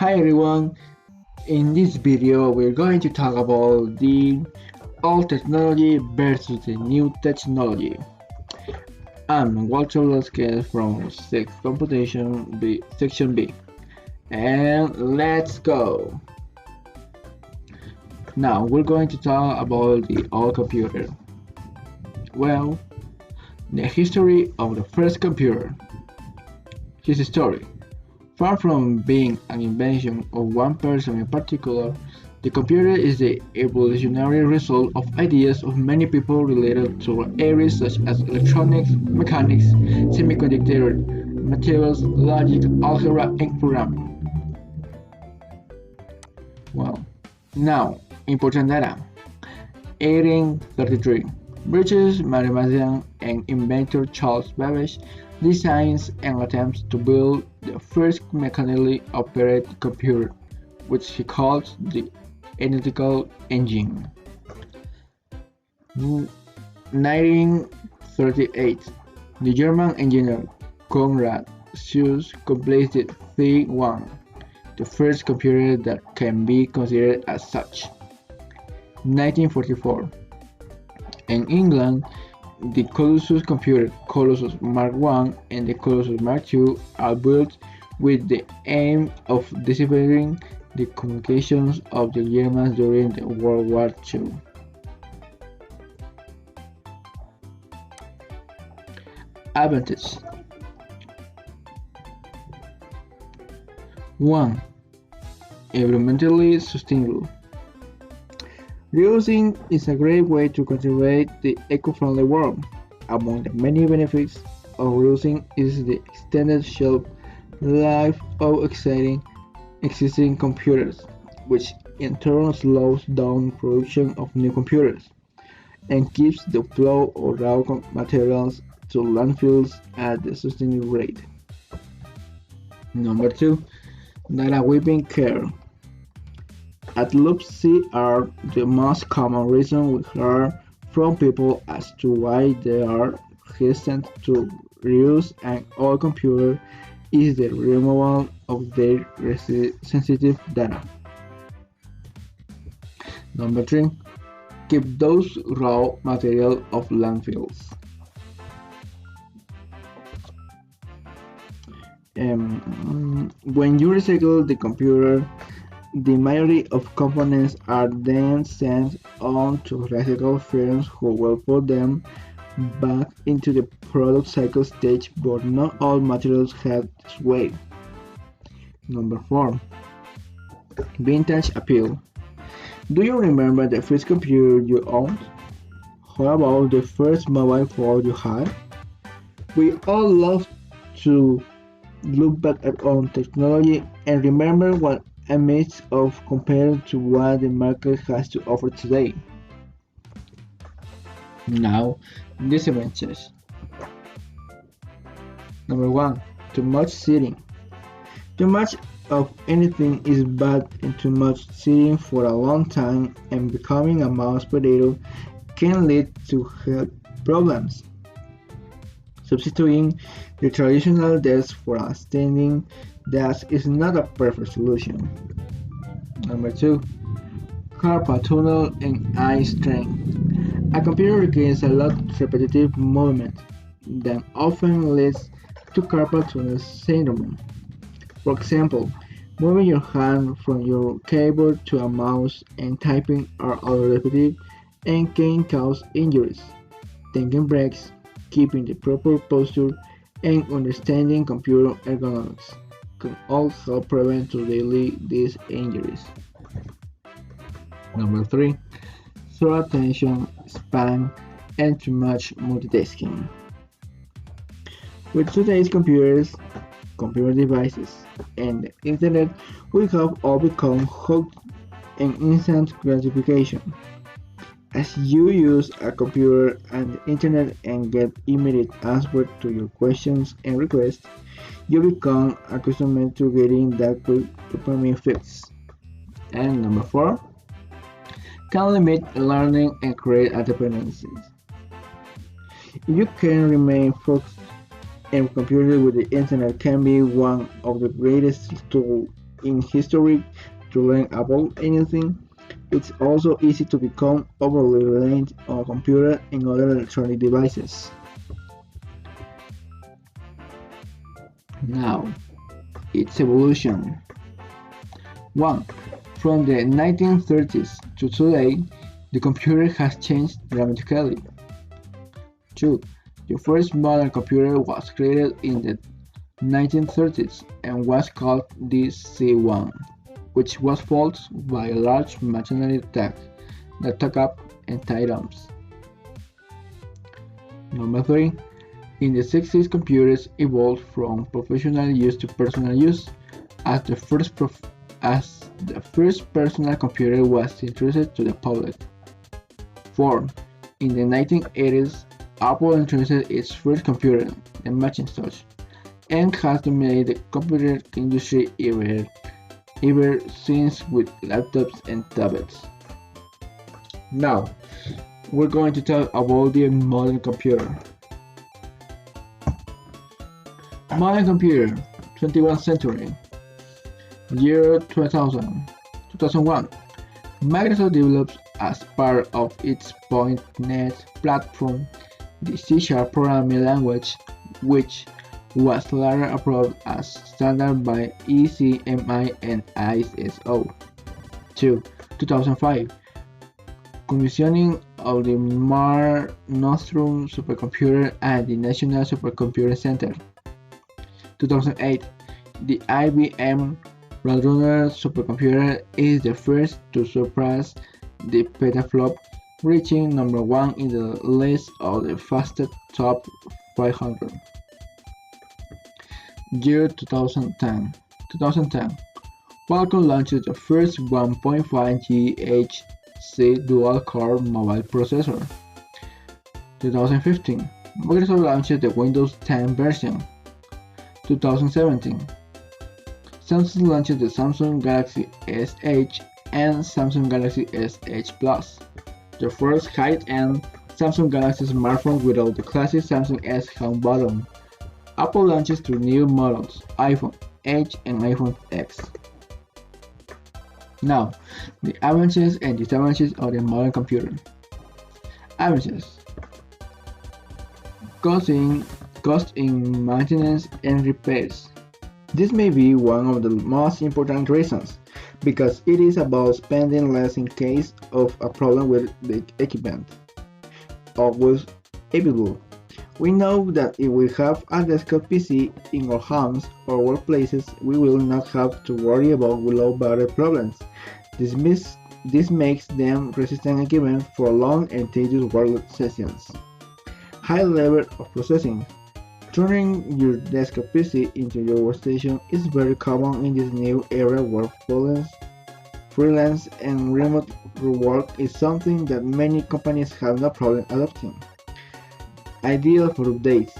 Hi everyone, in this video we're going to talk about the old technology versus the new technology. I'm Walter Velásquez from 6 Computation B, Section B, and let's go! Now we're going to talk about the old computer. Well, the history of the first computer. His story. Far from being an invention of one person in particular, the computer is the evolutionary result of ideas of many people related to areas such as electronics, mechanics, semiconductor, materials, logic, algebra, and programming. Well, now, important data. 1833. British mathematician and inventor Charles Babbage designs and attempts to build the first mechanically operated computer, which he calls the analytical engine. 1938. The German engineer Konrad Zuse completed C1, the first computer that can be considered as such. 1944. In England, the Colossus computer Colossus Mark I and the Colossus Mark II are built with the aim of deciphering the communications of the Germans during the World War II. Advantage 1. Environmentally sustainable. Reusing is a great way to contribute the eco-friendly world. Among the many benefits of reusing is the extended shelf life of existing computers, which in turn slows down production of new computers and keeps the flow of raw materials to landfills at a sustainable rate. Number 2. Data weaving care. At Loop C are the most common reason we hear from people as to why they are hesitant to reuse an old computer is the removal of their sensitive data. Number 3. Keep those raw material of landfills. When you recycle the computer, the majority of components are then sent on to recycle firms who will put them back into the product cycle stage, but not all materials have this way. Number 4. Vintage appeal. Do you remember the first computer you owned? How about the first mobile phone you had? We all love to look back at our technology and remember what a mix of compared to what the market has to offer today. Now, disadvantages. Number 1. Too much sitting. Too much of anything is bad, and too much sitting for a long time and becoming a mouse potato can lead to health problems. Substituting the traditional desk for a standing desk is not a perfect solution. Number 2. Carpal tunnel and eye strain. A computer requires a lot of repetitive movement that often leads to carpal tunnel syndrome. For example, moving your hand from your keyboard to a mouse and typing are all repetitive and can cause injuries. Taking breaks, keeping the proper posture, and understanding computer ergonomics can all help prevent these injuries. Number 3. Short attention span and too much multitasking. With today's computers, computer devices, and the internet, we have all become hooked on instant gratification. As you use a computer and the internet and get immediate answers to your questions and requests, you become accustomed to getting that quick dopamine fix. And number 4. Can limit learning and create dependencies. If you can remain focused and computer with the internet can be one of the greatest tools in history to learn about anything. It's also easy to become overly reliant on a computer and other electronic devices. Now, its evolution. 1. From the 1930s to today, the computer has changed dramatically. 2. The first modern computer was created in the 1930s and was called the C1, which was followed by a large machinery that took up entire rooms. Number 3. In the 60s, computers evolved from professional use to personal use, as the first personal computer was introduced to the public. 4. In the 1980s, Apple introduced its first computer, the Macintosh, and has dominated the computer industry ever since with laptops and tablets. Now, we're going to talk about the modern computer. Modern computer, 21st century. Year 2001. Microsoft develops as part of its .NET platform the C# programming language, which was later approved as standard by ECMI and ISO. 2. 2005. Commissioning of the Mare Nostrum supercomputer at the National Supercomputing Center. 2008. The IBM Roadrunner supercomputer is the first to surpass the petaflop, reaching number 1 in the list of the fastest top 500. Year 2010. Qualcomm launched the first 1.5 GHz dual-core mobile processor. 2015. Microsoft launched the Windows 10 version. 2017. Samsung launched the Samsung Galaxy S and Samsung Galaxy S Plus, the first high-end Samsung Galaxy smartphone without the classic Samsung S home button. Apple launches 2 new models, iPhone 8 and iPhone X. Now, the advantages and disadvantages of the modern computer. Advantages: cost in maintenance and repairs. This may be one of the most important reasons, because it is about spending less in case of a problem with the equipment. Always available. We know that if we have a desktop PC in our homes or workplaces, we will not have to worry about low battery problems. This makes them resistant equipment for long and tedious work sessions. High level of processing. Turning your desktop PC into your workstation is very common in this new era where freelance and remote work is something that many companies have no problem adopting. Ideal for updates.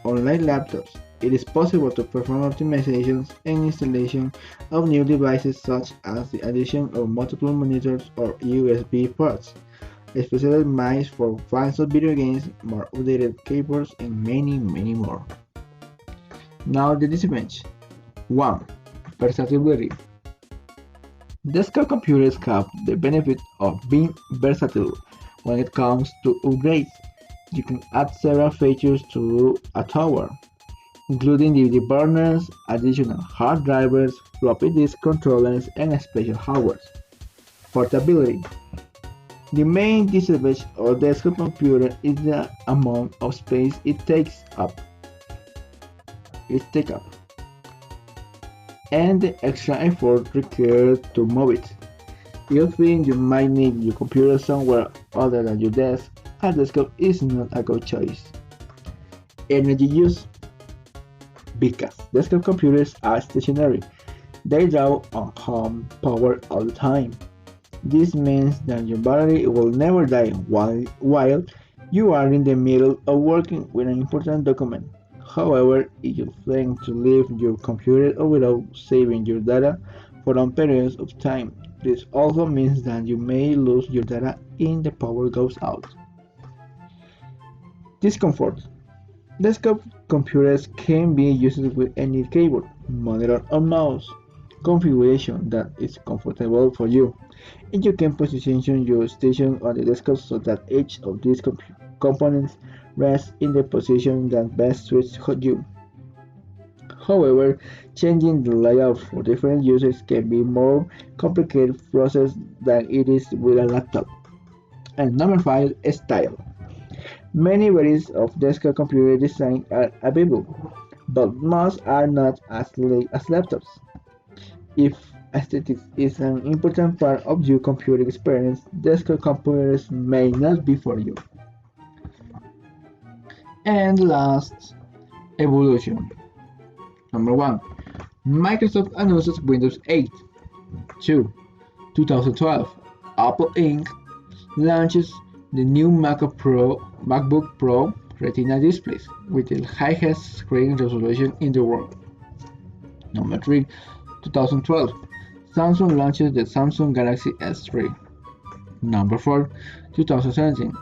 Online laptops. It is possible to perform optimizations and installation of new devices such as the addition of multiple monitors or USB ports, especially made for fans of video games, more updated keyboards, and many more. Now the disadvantage. 1. Versatility. Desktop computers have the benefit of being versatile when it comes to upgrades. You can add several features to a tower, including DVD burners, additional hard drivers, floppy disk controllers, and special hardware. Portability. The main disadvantage of a desktop computer is the amount of space it takes up, and the extra effort required to move it. If you think you might need your computer somewhere other than your desk, a desktop is not a good choice. Energy use. Because desktop computers are stationary, they draw on home power all the time. This means that your battery will never die while you are in the middle of working with an important document. However, if you think to leave your computer without saving your data for long periods of time, this also means that you may lose your data if the power goes out. Discomfort. Desktop computers can be used with any keyboard, monitor, or mouse. configuration that is comfortable for you, and you can position your station on the desktop so that each of these components rests in the position that best suits you. However, changing the layout for different users can be more complicated process than it is with a laptop. And number 5 is style. Many varieties of desktop computer design are available, but most are not as as laptops. If aesthetics is an important part of your computing experience, desktop computers may not be for you. And last, evolution. Number 1. Microsoft announces Windows 8. 2. 2012. Apple Inc. launches the new MacBook Pro Retina displays with the highest screen resolution in the world. Number 3. 2012. Samsung launches the Samsung Galaxy S3. Number 4. 2017.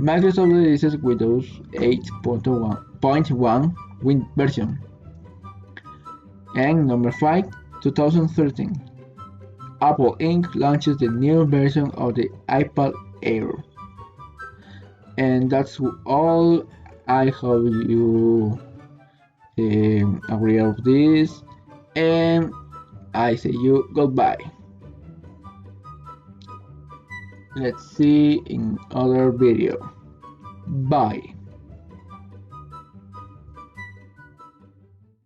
Microsoft releases Windows 8.1 version. And number 5. 2013. Apple Inc. launches the new version of the iPad Air. And that's all. I hope you agree of this, and I say you goodbye. Let's see in other video. Bye.